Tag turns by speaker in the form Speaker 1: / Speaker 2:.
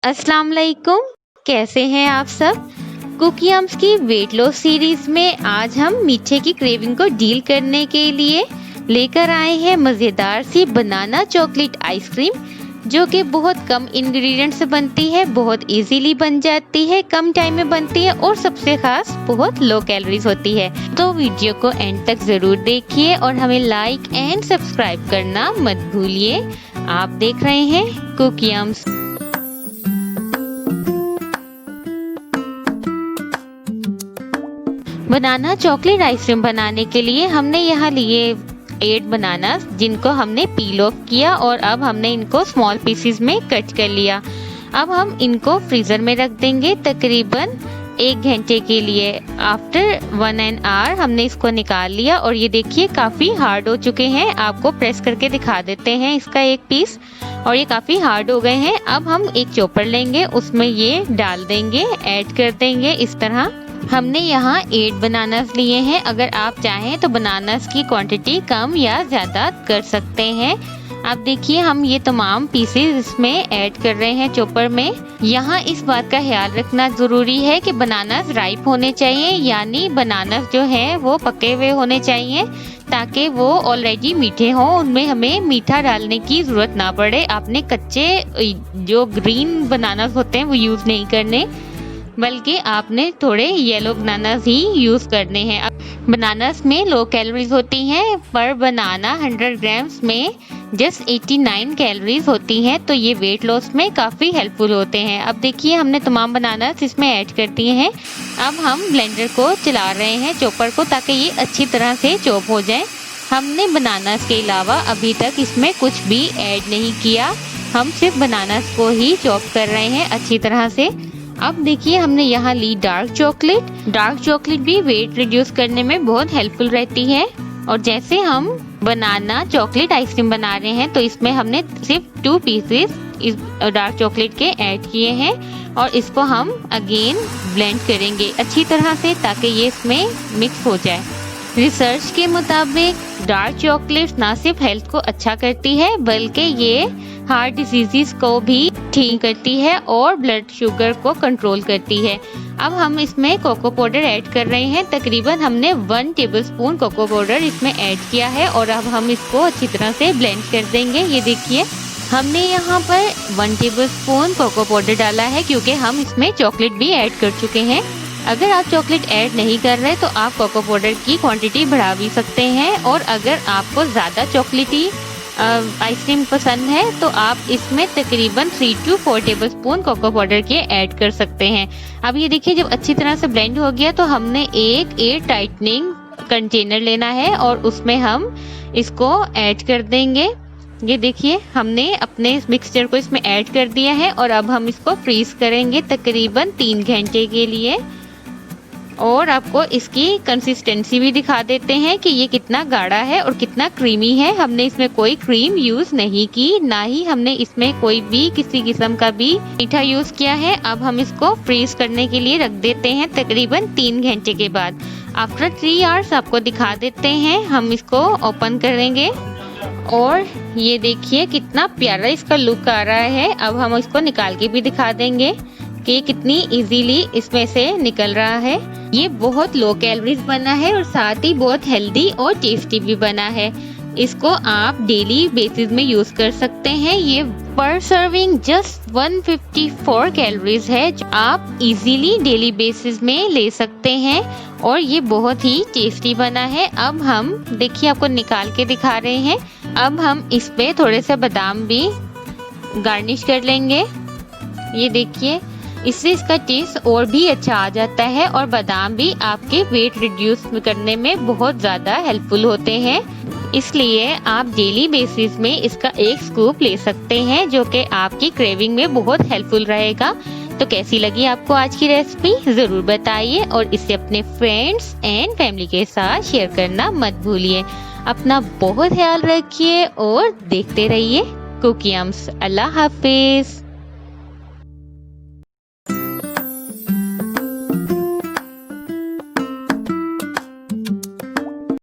Speaker 1: अस्सलाम वालेकुम। कैसे हैं आप सब? कुकीअम्स की वेट लॉस सीरीज में आज हम मीठे की क्रेविंग को डील करने के लिए लेकर आए हैं मज़ेदार सी बनाना चॉकलेट आइसक्रीम, जो कि बहुत कम इंग्रेडिएंट से बनती है, बहुत इजीली बन जाती है, कम टाइम में बनती है और सबसे खास बहुत लो कैलोरीज होती है। तो वीडियो को एंड तक ज़रूर देखिए और हमें लाइक एंड सब्सक्राइब करना मत भूलिए। आप देख रहे हैं कुकीअम्स। बनाना चॉकलेट आइसक्रीम बनाने के लिए हमने यहाँ लिए 8 बनाना, जिनको हमने पील ऑफ किया और अब हमने इनको स्मॉल पीसेस में कट कर लिया। अब हम इनको फ्रीज़र में रख देंगे तकरीबन 1 घंटे के लिए। आफ्टर 1 आवर हमने इसको निकाल लिया और ये देखिए काफ़ी हार्ड हो चुके हैं। आपको प्रेस करके दिखा देते हैं इसका एक पीस, और ये काफ़ी हार्ड हो गए हैं। अब हम एक चॉपर लेंगे, उसमें ये डाल देंगे, ऐड कर देंगे इस तरह। हमने यहाँ 8 बनानास लिए हैं। अगर आप चाहें तो बनानास की क्वांटिटी कम या ज़्यादा कर सकते हैं। आप देखिए हम ये तमाम पीसेस इसमें ऐड कर रहे हैं चॉपर में। यहाँ इस बात का ख्याल रखना ज़रूरी है कि बनानास राइप होने चाहिए, यानी बनानास जो है वो पके हुए होने चाहिए ताकि वो ऑलरेडी मीठे हों, उनमें हमें मीठा डालने की ज़रूरत ना पड़े। आपने कच्चे जो ग्रीन बनानास होते हैं वो यूज़ नहीं करने, बल्कि आपने थोड़े येलो बनानास ही यूज़ करने हैं। बनानास में लो कैलोरीज होती हैं, पर बनाना 100 ग्राम्स में जस्ट 89 कैलोरीज होती हैं, तो ये वेट लॉस में काफ़ी हेल्पफुल होते हैं। अब देखिए हमने तमाम बनानास इसमें ऐड कर दिए हैं। अब हम ब्लेंडर को चला रहे हैं, चॉपर को, ताकि ये अच्छी तरह से चॉप हो जाए। हमने बनानास के अलावा अभी तक इसमें कुछ भी ऐड नहीं किया, हम सिर्फ बनानास को ही चॉप कर रहे हैं अच्छी तरह से। अब देखिए हमने यहाँ ली डार्क चॉकलेट। डार्क चॉकलेट भी वेट रिड्यूस करने में बहुत हेल्पफुल रहती है। और जैसे हम बनाना चॉकलेट आइसक्रीम बना रहे हैं, तो इसमें हमने सिर्फ 2 पीसेस इस डार्क चॉकलेट के ऐड किए हैं और इसको हम अगेन ब्लेंड करेंगे अच्छी तरह से ताकि ये इसमें मिक्स हो जाए। रिसर्च के मुताबिक डार्क चॉकलेट ना सिर्फ हेल्थ को अच्छा करती है, बल्कि ये हार्ट डिजीज़ को भी ठीक करती है और ब्लड शुगर को कंट्रोल करती है। अब हम इसमें कोको पाउडर ऐड कर रहे हैं। तकरीबन हमने 1 टेबलस्पून कोको पाउडर इसमें ऐड किया है और अब हम इसको अच्छी तरह से ब्लेंड कर देंगे। ये देखिए हमने यहाँ पर 1 टेबलस्पून कोको पाउडर डाला है, क्योंकि हम इसमें चॉकलेट भी ऐड कर चुके हैं। अगर आप चॉकलेट ऐड नहीं कर रहे तो आप कोको पाउडर की क्वांटिटी बढ़ा भी सकते हैं, और अगर आपको ज़्यादा चॉकलेटी आइसक्रीम पसंद है तो आप इसमें तकरीबन 3 to 4 टेबलस्पून कोको पाउडर के ऐड कर सकते हैं। अब ये देखिए जब अच्छी तरह से ब्लेंड हो गया तो हमने एक एयर टाइटनिंग कंटेनर लेना है और उसमें हम इसको ऐड कर देंगे। ये देखिए हमने अपने इस मिक्सचर को इसमें ऐड कर दिया है और अब हम इसको फ्रीज करेंगे तकरीबन 3 घंटे के लिए। और आपको इसकी कंसिस्टेंसी भी दिखा देते हैं कि ये कितना गाढ़ा है और कितना क्रीमी है। हमने इसमें कोई क्रीम यूज़ नहीं की, ना ही हमने इसमें कोई भी किसी किस्म का भी मीठा यूज़ किया है। अब हम इसको फ्रीज करने के लिए रख देते हैं तकरीबन 3 घंटे के बाद। आफ्टर 3 आवर्स आपको दिखा देते हैं। हम इसको ओपन करेंगे और ये देखिए कितना प्यारा इसका लुक आ रहा है। अब हम इसको निकाल के भी दिखा देंगे कि कितनी इजीली इसमें से निकल रहा है। ये बहुत लो कैलोरीज बना है और साथ ही बहुत हेल्दी और टेस्टी भी बना है। इसको आप डेली बेसिस में यूज कर सकते हैं। ये पर सर्विंग जस्ट 154 कैलोरीज है, जो आप इजीली डेली बेसिस में ले सकते हैं और ये बहुत ही टेस्टी बना है। अब हम देखिए आपको निकाल के दिखा रहे हैं। अब हम इस पे थोड़े से बादाम भी गार्निश कर लेंगे। ये देखिए इससे इसका टेस्ट और भी अच्छा आ जाता है और बादाम भी आपके वेट रिड्यूस करने में बहुत ज़्यादा हेल्पफुल होते हैं। इसलिए आप डेली बेसिस में इसका एक स्कूप ले सकते हैं, जो कि आपकी क्रेविंग में बहुत हेल्पफुल रहेगा। तो कैसी लगी आपको आज की रेसिपी ज़रूर बताइए और इसे अपने फ्रेंड्स एंड फैमिली के साथ शेयर करना मत भूलिए। अपना बहुत ख्याल रखिए और देखते रहिए कुकीअम्स। अल्लाह हाफिज़।